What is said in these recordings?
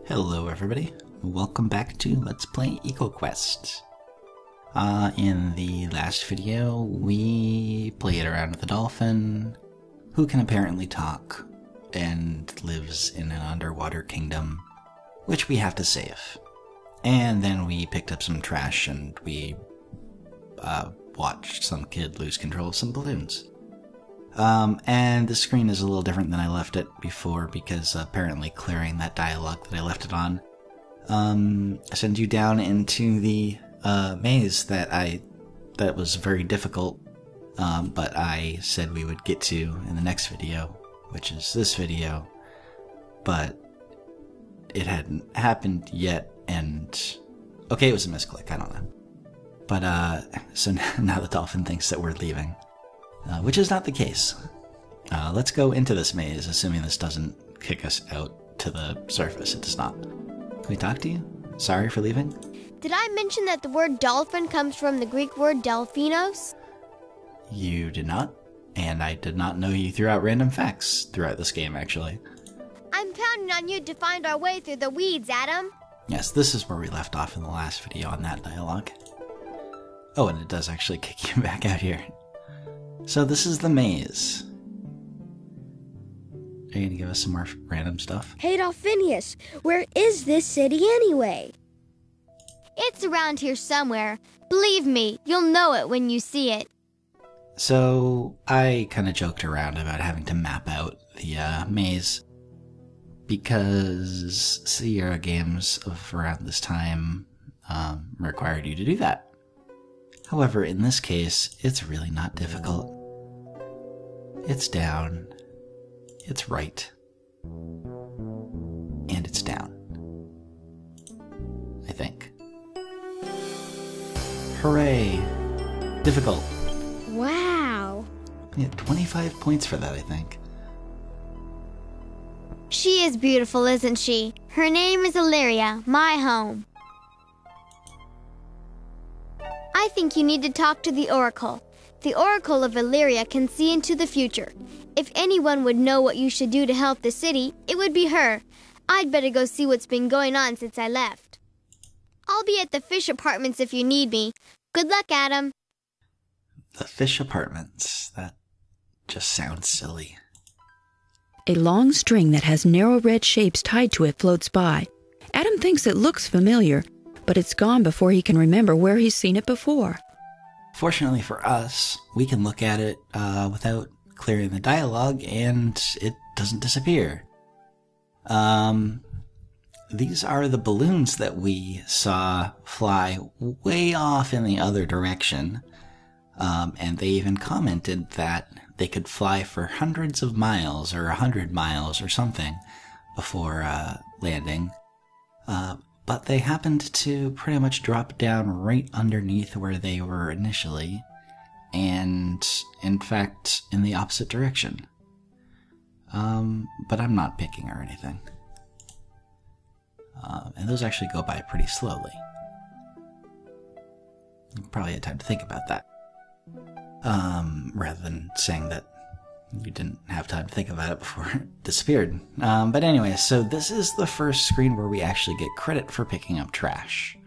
Hello everybody, welcome back to Let's Play EcoQuest. In the last video, we played around with a dolphin who can apparently talk and lives in an underwater kingdom, which we have to save. And then we picked up some trash and we watched some kid lose control of some balloons. And the screen is a little different than I left it before because apparently clearing that dialogue that I left it on sends you down into the maze that was very difficult, but I said we would get to in the next video, which is this video, but it hadn't happened yet, and okay, it was a misclick, I don't know. But so now the dolphin thinks that we're leaving. Which is not the case. Let's go into this maze, assuming this doesn't kick us out to the surface. It does not. Can we talk to you? Sorry for leaving? Did I mention that the word dolphin comes from the Greek word delphinos? You did not, and I did not know you threw out random facts throughout this game, actually. I'm counting on you to find our way through the weeds, Adam. Yes, this is where we left off in the last video on that dialogue. Oh, and it does actually kick you back out here. So this is the maze. Are you gonna give us some more random stuff? Hey, Dolphinius, where is this city anyway? It's around here somewhere. Believe me, you'll know it when you see it. So I kind of joked around about having to map out the maze because Sierra games of around this time required you to do that. However, in this case, it's really not difficult. It's down, it's right, and it's down. I think. Hooray! Difficult. Wow. Yeah, 25 points for that, I think. She is beautiful, isn't she? Her name is Eluria, my home. I think you need to talk to the Oracle. The Oracle of Eluria can see into the future. If anyone would know what you should do to help the city, it would be her. I'd better go see what's been going on since I left. I'll be at the fish apartments if you need me. Good luck, Adam. The fish apartments. That just sounds silly. A long string that has narrow red shapes tied to it floats by. Adam thinks it looks familiar, but it's gone before he can remember where he's seen it before. Fortunately for us, we can look at it without clearing the dialogue, and it doesn't disappear. These are the balloons that we saw fly way off in the other direction, and they even commented that they could fly for hundreds of miles or 100 miles or something before landing. But they happened to pretty much drop down right underneath where they were initially, and in fact in the opposite direction. But I'm not picking or anything. And those actually go by pretty slowly. You probably had time to think about that. Rather than saying that you didn't have time to think about it before it disappeared. But anyway, so this is the first screen where we actually get credit for picking up trash.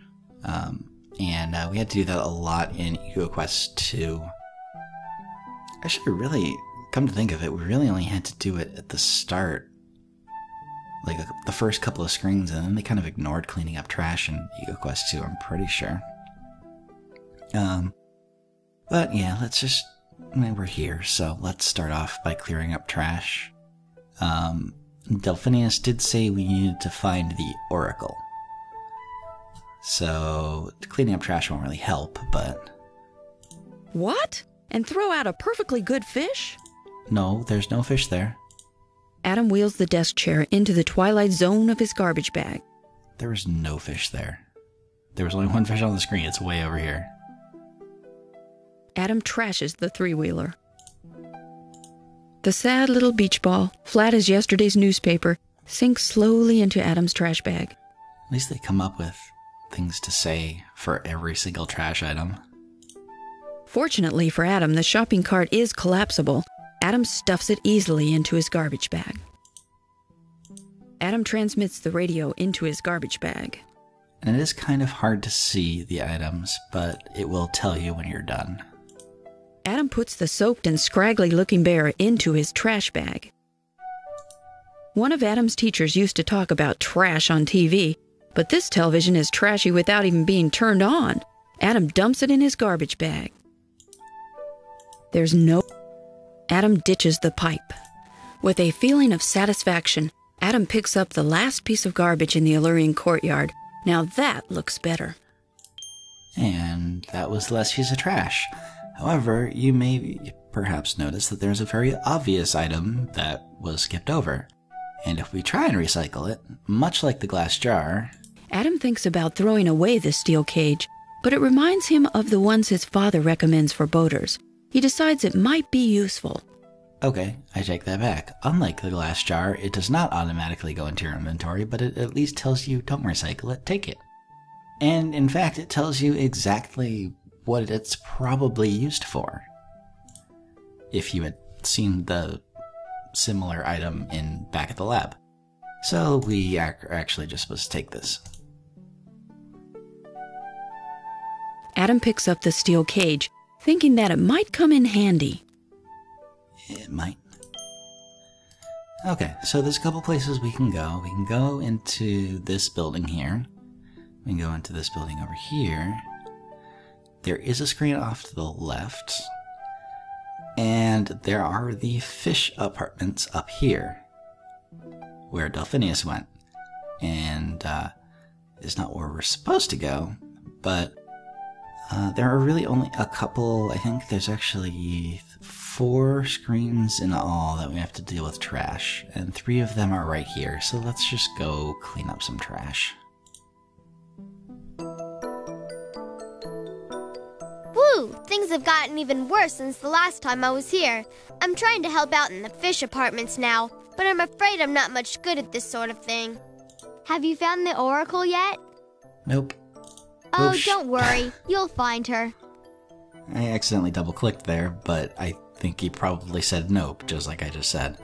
And we had to do that a lot in EcoQuest 2. Actually, really, come to think of it, we really only had to do it at the start. Like the first couple of screens, and then they kind of ignored cleaning up trash in EcoQuest 2, I'm pretty sure. But yeah, let's just... I mean, we're here, so let's start off by clearing up trash. Delphinius did say we needed to find the Oracle. So, cleaning up trash won't really help, but... What? And throw out a perfectly good fish? No, there's no fish there. Adam wheels the desk chair into the twilight zone of his garbage bag. There was no fish there. There was only one fish on the screen, it's way over here. Adam trashes the three-wheeler. The sad little beach ball, flat as yesterday's newspaper, sinks slowly into Adam's trash bag. At least they come up with things to say for every single trash item. Fortunately for Adam, the shopping cart is collapsible. Adam stuffs it easily into his garbage bag. Adam transmits the radio into his garbage bag. And it is kind of hard to see the items, but it will tell you when you're done. Adam puts the soaked and scraggly-looking bear into his trash bag. One of Adam's teachers used to talk about trash on TV, but this television is trashy without even being turned on. Adam dumps it in his garbage bag. There's no... Adam ditches the pipe. With a feeling of satisfaction, Adam picks up the last piece of garbage in the Elurian courtyard. Now that looks better. And that was the last piece of trash. However, you may perhaps notice that there's a very obvious item that was skipped over. And if we try and recycle it, much like the glass jar... Adam thinks about throwing away the steel cage, but it reminds him of the ones his father recommends for boaters. He decides it might be useful. Okay, I take that back. Unlike the glass jar, it does not automatically go into your inventory, but it at least tells you don't recycle it, take it. And in fact, it tells you exactly what it's probably used for. If you had seen the similar item back at the lab. So we are actually just supposed to take this. Adam picks up the steel cage, thinking that it might come in handy. It might. Okay, so there's a couple places we can go. We can go into this building here. We can go into this building over here. There is a screen off to the left. And there are the fish apartments up here, where Delphinius went. And it's not where we're supposed to go, but there are really only a couple. I think there's actually 4 screens in all that we have to deal with trash, and 3 of them are right here, so let's just go clean up some trash. Woo! Things have gotten even worse since the last time I was here. I'm trying to help out in the fish apartments now, but I'm afraid I'm not much good at this sort of thing. Have you found the Oracle yet? Nope. Oh, Oops. don't worry. You'll find her. I accidentally double-clicked there, but I think he probably said nope, just like I just said.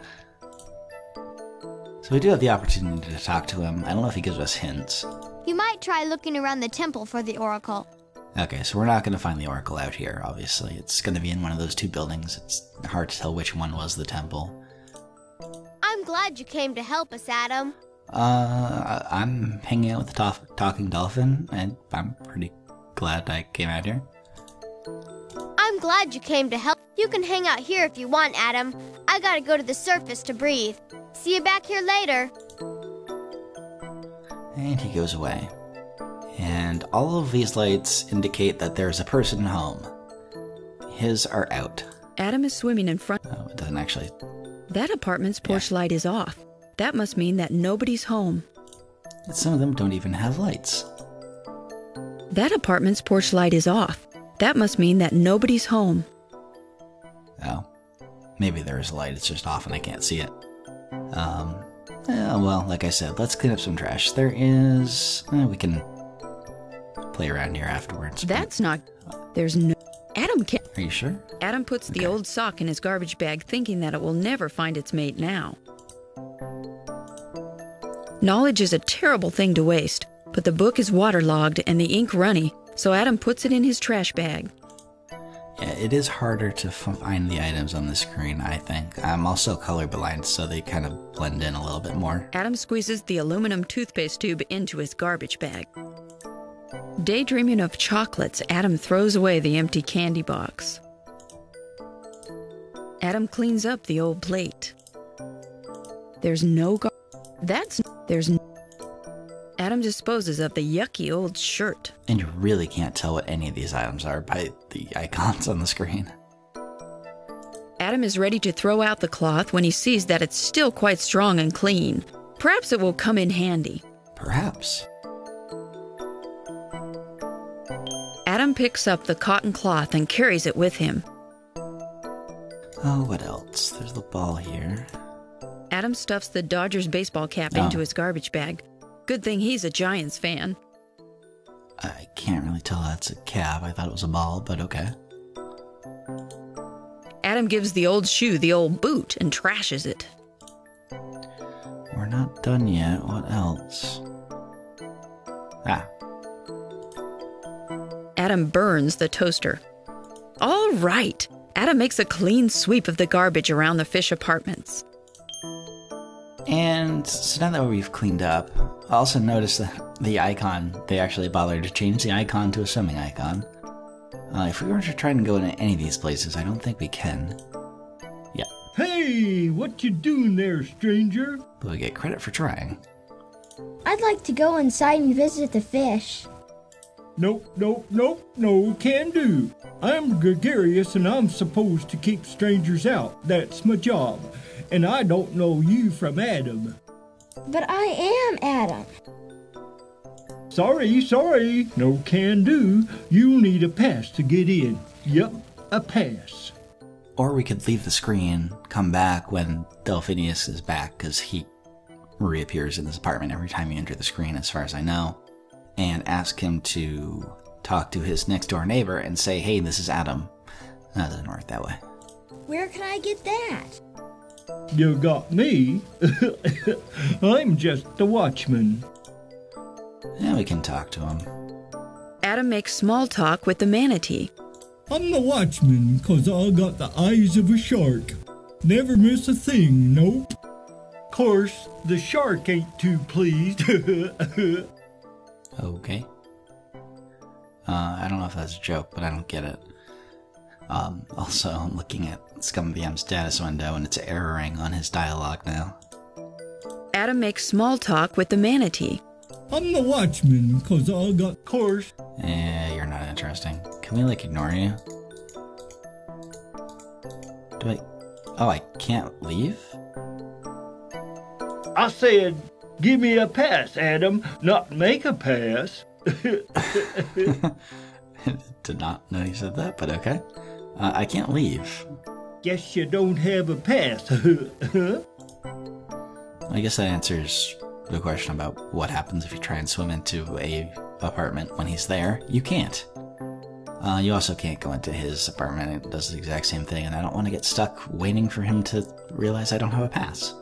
So we do have the opportunity to talk to him. I don't know if he gives us hints. You might try looking around the temple for the Oracle. Okay, so we're not going to find the Oracle out here, obviously. It's going to be in one of those 2 buildings. It's hard to tell which one was the temple. I'm glad you came to help us, Adam. I'm hanging out with the talking dolphin, and I'm pretty glad I came out here. I'm glad you came to help. You can hang out here if you want, Adam. I gotta go to the surface to breathe. See you back here later. And he goes away. And all of these lights indicate that there's a person home. His are out. Adam is swimming in front. Oh, it doesn't actually... That apartment's porch light is off. That must mean that nobody's home. Some of them don't even have lights. That apartment's porch light is off. That must mean that nobody's home. Oh. Maybe there is a light, it's just off and I can't see it. Well, like I said, let's clean up some trash. There is... we can play around here afterwards. That's not... There's no... Adam can't... Are you sure? Adam puts the old sock in his garbage bag, thinking that it will never find its mate now. Knowledge is a terrible thing to waste, but the book is waterlogged and the ink runny, so Adam puts it in his trash bag. Yeah, it is harder to find the items on the screen, I think. I'm also colorblind, so they kind of blend in a little bit more. Adam squeezes the aluminum toothpaste tube into his garbage bag. Daydreaming of chocolates, Adam throws away the empty candy box. Adam cleans up the old plate. There's no Adam disposes of the yucky old shirt. And you really can't tell what any of these items are by the icons on the screen. Adam is ready to throw out the cloth when he sees that it's still quite strong and clean. Perhaps it will come in handy. Perhaps. Adam picks up the cotton cloth and carries it with him. Oh, what else? There's the ball here. Adam stuffs the Dodgers baseball cap into his garbage bag. Good thing he's a Giants fan. I can't really tell that's a cap. I thought it was a ball, but okay. Adam gives the old shoe the old boot and trashes it. We're we're not done yet. What else? Ah. Adam burns the toaster. All right. Adam makes a clean sweep of the garbage around the fish apartments. And so now that we've cleaned up, I also noticed that the icon, they actually bothered to change the icon to a swimming icon. If we were to try and go into any of these places, I don't think we can. Yeah. Hey, what you doing there, stranger? But we get credit for trying. I'd like to go inside and visit the fish. Nope, no, can do. I'm gregarious and I'm supposed to keep strangers out. That's my job. And I don't know you from Adam. But I am Adam. Sorry. No can do. You'll need a pass to get in. Yep, a pass. Or we could leave the screen, come back when Delphinius is back, because he reappears in this apartment every time you enter the screen, as far as I know, and ask him to talk to his next door neighbor and say, hey, this is Adam. That doesn't work that way. Where can I get that? You got me. I'm just the watchman. Yeah, we can talk to him. Adam makes small talk with the manatee. I'm the watchman 'cause I got the eyes of a shark. Never miss a thing, nope. Course, the shark ain't too pleased. Okay. I don't know if that's a joke, but I don't get it. Also, I'm looking at ScumVM's status window, and it's erroring on his dialogue now. Adam makes small talk with the manatee. I'm the watchman 'cause I got course. You're not interesting. Can we, ignore you? Oh, I can't leave? I said, give me a pass, Adam, not make a pass. Did not know you said that, but okay. I can't leave. Guess you don't have a pass. I guess that answers the question about what happens if you try and swim into a apartment when he's there. You can't. You also can't go into his apartment. It does the exact same thing, and I don't want to get stuck waiting for him to realize I don't have a pass.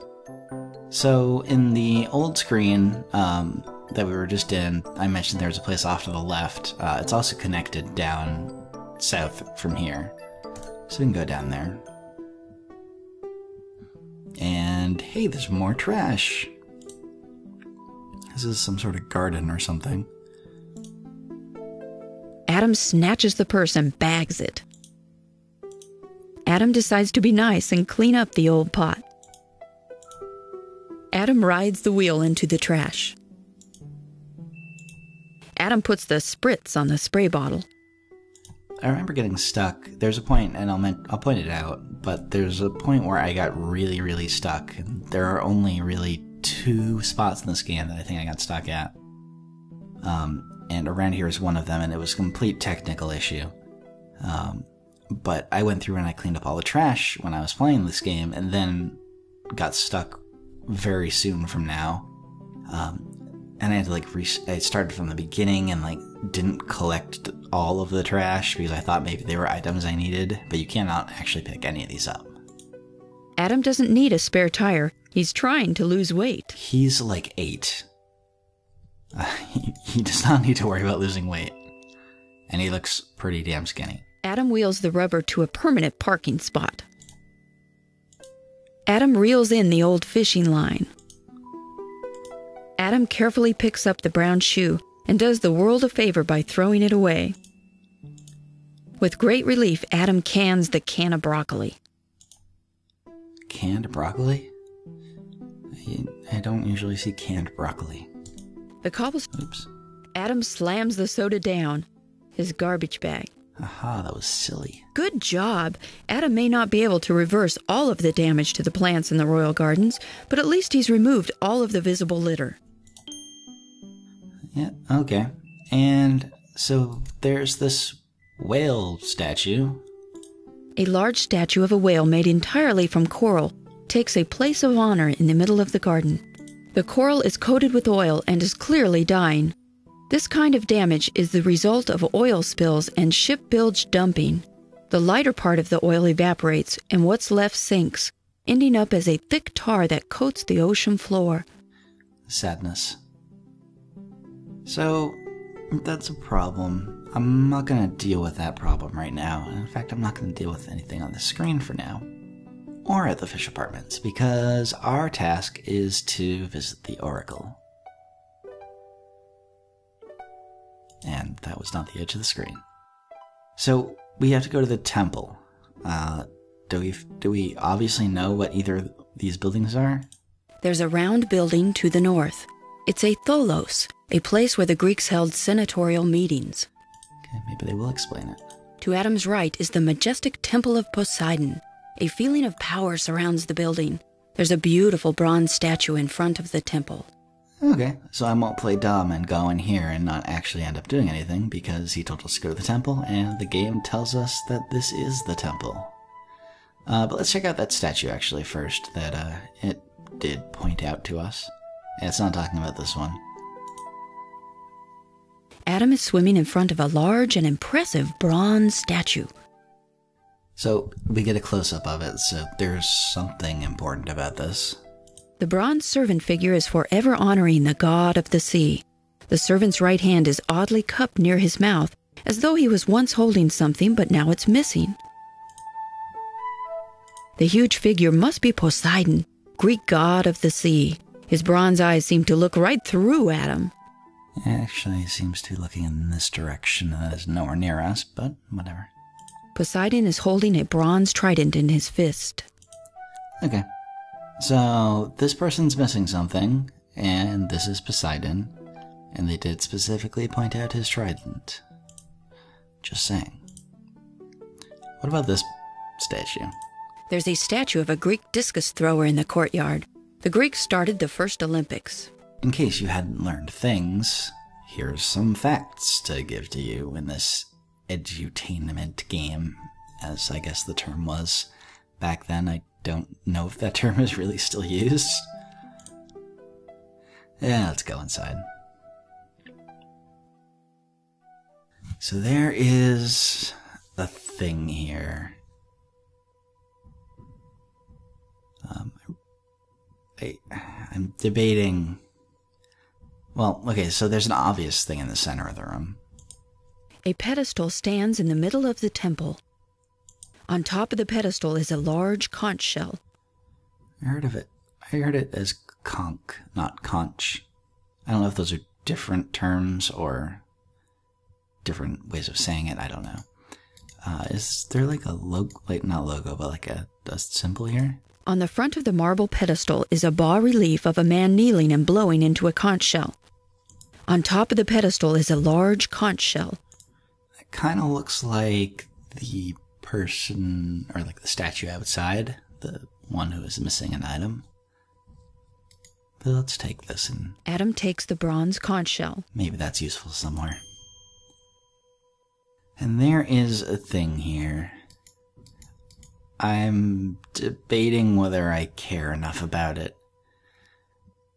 So in the old screen that we were just in, I mentioned there's a place off to the left. It's also connected down south from here. So we can go down there. And hey, there's more trash. This is some sort of garden or something. Adam snatches the purse and bags it. Adam decides to be nice and clean up the old pot. Adam rides the wheel into the trash. Adam puts the spritz on the spray bottle. I remember getting stuck. There's a point, and I'll point it out, but there's a point where I got really, really stuck, and there are only really 2 spots in this game that I think I got stuck at. And around here is one of them, and it was a complete technical issue. But I went through and I cleaned up all the trash when I was playing this game, and then got stuck very soon from now. And I had to I started from the beginning and didn't collect all of the trash because I thought maybe they were items I needed, but you cannot actually pick any of these up. Adam doesn't need a spare tire. He's trying to lose weight. He's 8. He does not need to worry about losing weight. And he looks pretty damn skinny. Adam wheels the rubber to a permanent parking spot. Adam reels in the old fishing line. Adam carefully picks up the brown shoe and does the world a favor by throwing it away. With great relief, Adam cans the can of broccoli. Canned broccoli? I don't usually see canned broccoli. The cobblestone. Oops. Adam slams the soda down, his garbage bag. Aha, that was silly. Good job. Adam may not be able to reverse all of the damage to the plants in the royal gardens, but at least he's removed all of the visible litter. Yeah, okay. And so there's this whale statue. A large statue of a whale made entirely from coral takes a place of honor in the middle of the garden. The coral is coated with oil and is clearly dying. This kind of damage is the result of oil spills and ship bilge dumping. The lighter part of the oil evaporates and what's left sinks. ending up as a thick tar that coats the ocean floor. Sadness. So, that's a problem. I'm not going to deal with that problem right now. In fact, I'm not going to deal with anything on the screen for now. Or at the fish apartments, because our task is to visit the Oracle. And that was not the edge of the screen. So, we have to go to the temple. Do we obviously know what either of these buildings are? There's a round building to the north. It's a tholos, a place where the Greeks held senatorial meetings. Okay, maybe they will explain it. To Adam's right is the majestic Temple of Poseidon. A feeling of power surrounds the building. There's a beautiful bronze statue in front of the temple. Okay, so I won't play dumb and go in here and not actually end up doing anything because he told us to go to the temple and the game tells us that this is the temple. But let's check out that statue actually first that it did point out to us. Yeah, it's not talking about this one. Adam is swimming in front of a large and impressive bronze statue. So we get a close-up of it, so there's something important about this. The bronze servant figure is forever honoring the god of the sea. The servant's right hand is oddly cupped near his mouth, as though he was once holding something, but now it's missing. The huge figure must be Poseidon, Greek god of the sea. His bronze eyes seem to look right through Adam. It actually seems to be looking in this direction that is nowhere near us, but whatever. Poseidon is holding a bronze trident in his fist. Okay. So, this person's missing something, and this is Poseidon, and they did specifically point out his trident. Just saying. What about this statue? There's a statue of a Greek discus thrower in the courtyard. The Greeks started the first Olympics. In case you hadn't learned things, here's some facts to give to you in this edutainment game, as I guess the term was back then. I don't know if that term is really still used. Yeah, let's go inside. So there is a thing here. I'm debating... Well, okay, so there's an obvious thing in the center of the room. A pedestal stands in the middle of the temple. On top of the pedestal is a large conch shell. I heard of it. I heard it as conch, not conch. I don't know if those are different terms or different ways of saying it. I don't know. Is there like a logo, like not logo, but like a symbol here? On the front of the marble pedestal is a bas-relief of a man kneeling and blowing into a conch shell. On top of the pedestal is a large conch shell. It kind of looks like the person, or like the statue outside, the one who is missing an item. But let's take this and... Adam takes the bronze conch shell. Maybe that's useful somewhere. And there is a thing here. I'm debating whether I care enough about it.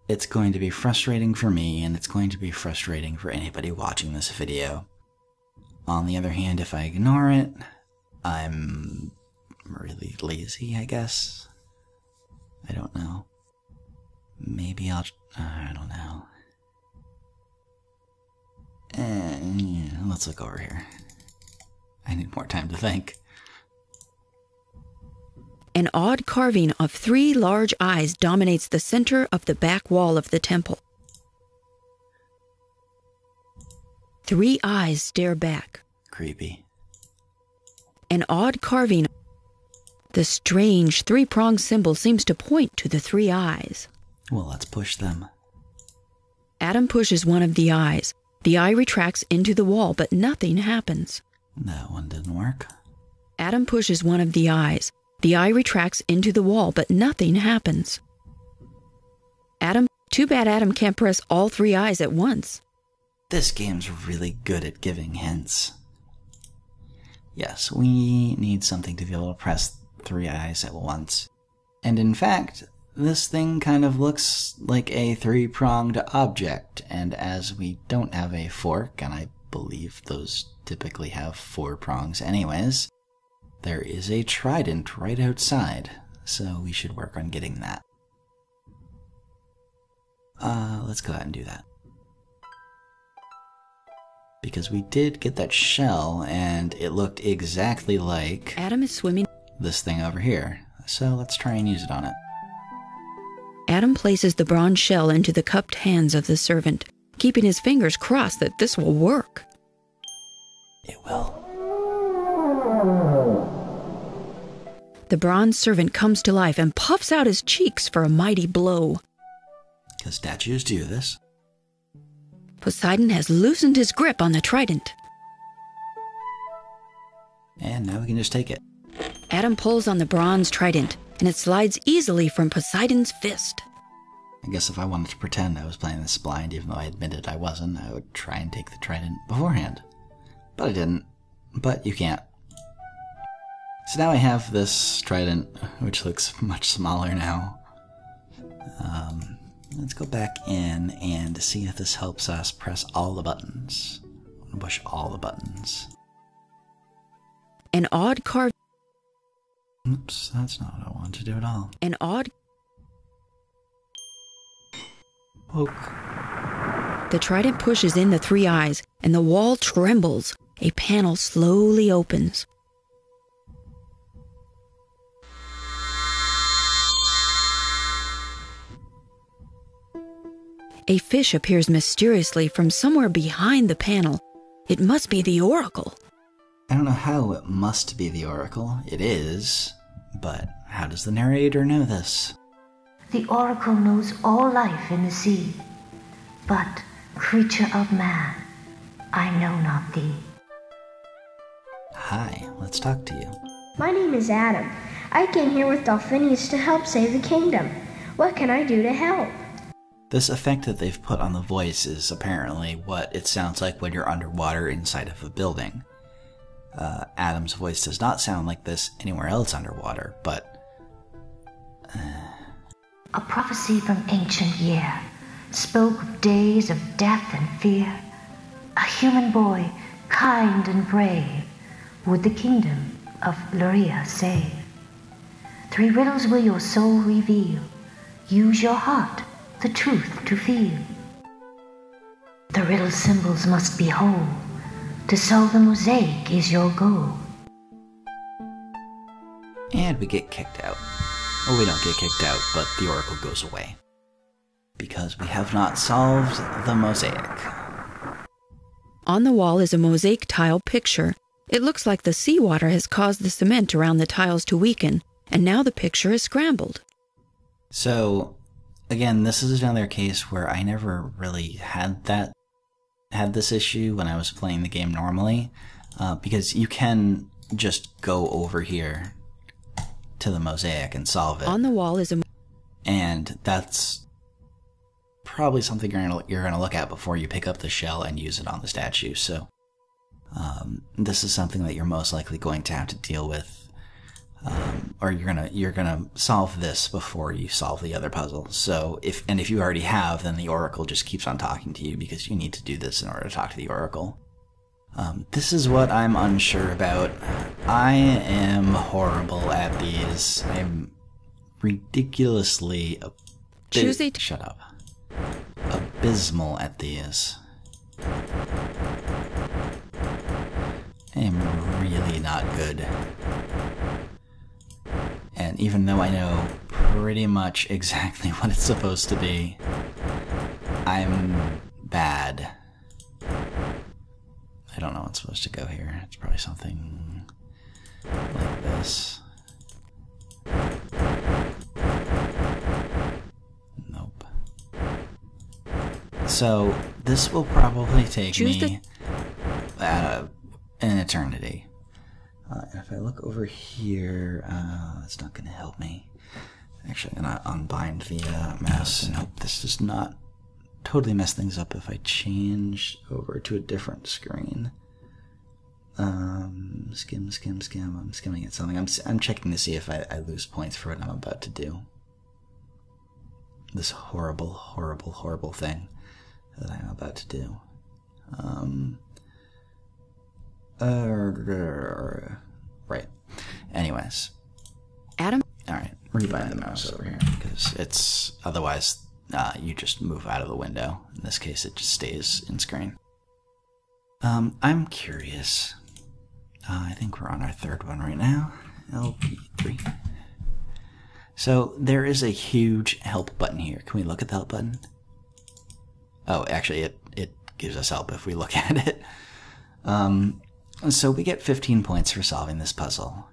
It's going to be frustrating for me, and it's going to be frustrating for anybody watching this video. On the other hand, if I ignore it, I'm really lazy, I guess. I don't know. Maybe I'll... I don't know. Let's look over here. I need more time to think. An odd carving of 3 large eyes dominates the center of the back wall of the temple. 3 eyes stare back. Creepy. An odd carving. The strange 3-pronged symbol seems to point to the 3 eyes. Well, let's push them. Adam pushes one of the eyes. The eye retracts into the wall, but nothing happens. That one didn't work. Adam pushes one of the eyes. The eye retracts into the wall, but nothing happens. Too bad Adam can't press all 3 eyes at once. This game's really good at giving hints. Yes, we need something to be able to press 3 eyes at once. And in fact, this thing kind of looks like a 3-pronged object, and as we don't have a fork, and I believe those typically have 4 prongs anyways, there is a trident right outside, so we should work on getting that. Let's go ahead and do that. Because we did get that shell, and it looked exactly like Adam is swimming. this thing over here. So let's try and use it on it. Adam places the bronze shell into the cupped hands of the servant, keeping his fingers crossed that this will work. It will. The bronze servant comes to life and puffs out his cheeks for a mighty blow. Because statues do this. Poseidon has loosened his grip on the trident. And now we can just take it. Adam pulls on the bronze trident, and it slides easily from Poseidon's fist. I guess if I wanted to pretend I was playing this blind, even though I admitted I wasn't, I would try and take the trident beforehand. But I didn't. But you can't. So now I have this trident, which looks much smaller now. Let's go back in and see if this helps us press all the buttons. Push all the buttons. An odd carved... Oops, that's not what I wanted to do at all. An odd... Poke. The trident pushes in the three eyes, and the wall trembles. A panel slowly opens. A fish appears mysteriously from somewhere behind the panel. It must be the oracle. I don't know how it must be the oracle. It is. But how does the narrator know this? The oracle knows all life in the sea. But, creature of man, I know not thee. Hi, let's talk to you. My name is Adam. I came here with Dolphinius to help save the kingdom. What can I do to help? This effect that they've put on the voice is apparently what it sounds like when you're underwater inside of a building. Adam's voice does not sound like this anywhere else underwater, but... A prophecy from ancient year spoke of days of death and fear. A human boy, kind and brave, would the kingdom of Eluria save. 3 riddles will your soul reveal. Use your heart, the truth to feel. The riddle symbols must be whole. To solve the mosaic is your goal. And we get kicked out. Well, we don't get kicked out, but the oracle goes away. Because we have not solved the mosaic. On the wall is a mosaic tile picture. It looks like the seawater has caused the cement around the tiles to weaken, and now the picture is scrambled. So, again, this is another case where I never really had this issue when I was playing the game normally, because you can just go over here to the mosaic and solve it. On the wall is a... And that's probably something you're gonna look at before you pick up the shell and use it on the statue. So this is something that you're most likely going to have to deal with, or you're gonna solve this before you solve the other puzzle. So if you already have, then the oracle just keeps on talking to you because you need to do this in order to talk to the oracle. This is what I'm unsure about. I am horrible at these. I'm ridiculously shut up. Abysmal at these. I am really not good. And even though I know pretty much exactly what it's supposed to be, I'm bad. I don't know what's supposed to go here. It's probably something like this. Nope. So, this will probably take me an eternity. And if I look over here, that's not going to help me. Actually, I'm going to unbind the mouse. Nope, this does not totally mess things up if I change over to a different screen. Skim. I'm skimming at something. I'm checking to see if I lose points for what I'm about to do. This horrible, horrible, horrible thing that I'm about to do. Right. Anyways. Adam? Alright. rebind the mouse over here, because it's otherwise you just move out of the window. In this case, it just stays in screen. I'm curious. I think we're on our third one right now. LP3. So there is a huge help button here. Can we look at the help button? Oh, actually, it gives us help if we look at it. So we get 15 points for solving this puzzle.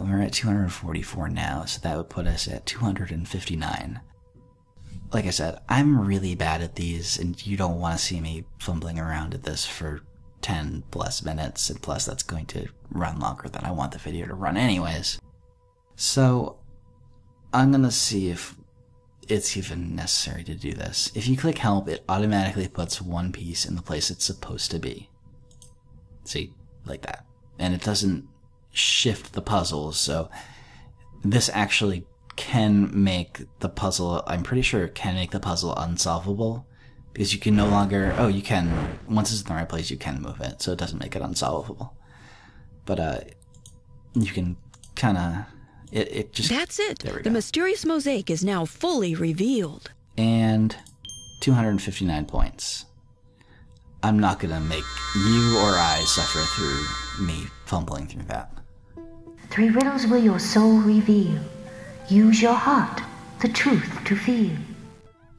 We're at 244 now, so that would put us at 259. Like I said, I'm really bad at these, and you don't want to see me fumbling around at this for 10 plus minutes, and plus that's going to run longer than I want the video to run anyways. So I'm gonna see if it's even necessary to do this. If you click help, it automatically puts one piece in the place it's supposed to be. See? Like that. And it doesn't shift the puzzles, so this actually can make the puzzle, I'm pretty sure it can make the puzzle unsolvable, because you can no longer, oh, you can, once it's in the right place, you can move it, so it doesn't make it unsolvable. But, you can kinda, it just... That's it! There we go. The mysterious mosaic is now fully revealed. And 259 points. I'm not gonna make you or I suffer through me fumbling through that. 3 riddles will your soul reveal. Use your heart, the truth to feel.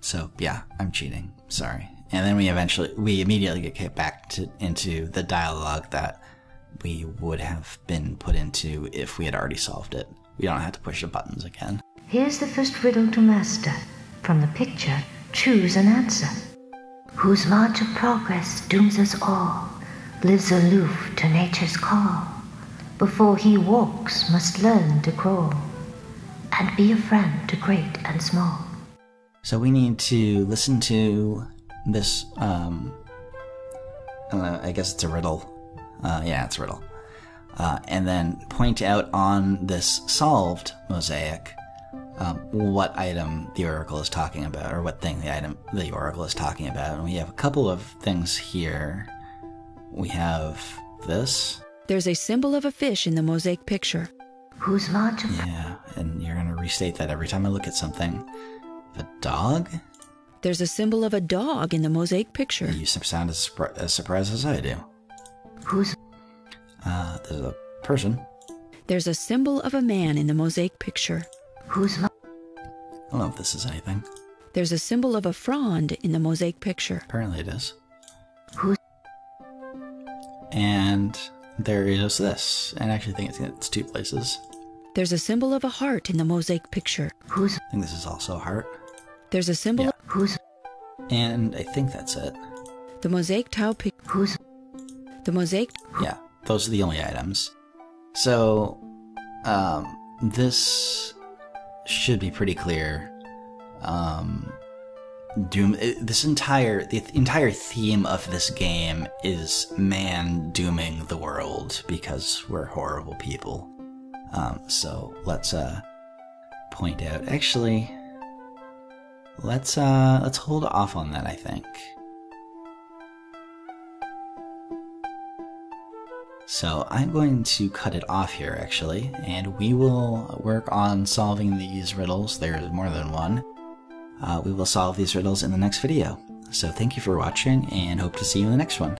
So yeah, I'm cheating. Sorry. And then we immediately get kicked back into the dialogue that we would have been put into if we had already solved it. We don't have to push the buttons again. Here's the first riddle to master. From the picture, choose an answer. Whose march of progress dooms us all, lives aloof to nature's call. Before he walks, must learn to crawl, and be a friend to great and small. So we need to listen to this, I don't know, I guess it's a riddle. Yeah, it's a riddle. And then point out on this solved mosaic what item the oracle is talking about, or what thing the oracle is talking about. And we have a couple of things here. We have this. There's a symbol of a fish in the mosaic picture. Whose march of... Yeah, and you're going to restate that every time I look at something. The dog? There's a symbol of a dog in the mosaic picture. You sound as surprised as I do. Whose... There's a person. There's a symbol of a man in the mosaic picture. Whose... I don't know if this is anything. There's a symbol of a frond in the mosaic picture. Apparently it is. Whose... And there is this. And I actually think it's 2 places. There's a symbol of a heart in the mosaic picture. Whose... I think this is also a heart. There's a symbol Yeah. of... Whose... And I think that's it. The mosaic tile pic... Whose... The mosaic... Yeah, those are the only items. So, this should be pretty clear. The entire theme of this game is man dooming the world because we're horrible people. So let's point out. Actually, let's hold off on that, I think. So I'm going to cut it off here, actually, and we will work on solving these riddles. There's more than one. We will solve these riddles in the next video. So thank you for watching, and hope to see you in the next one.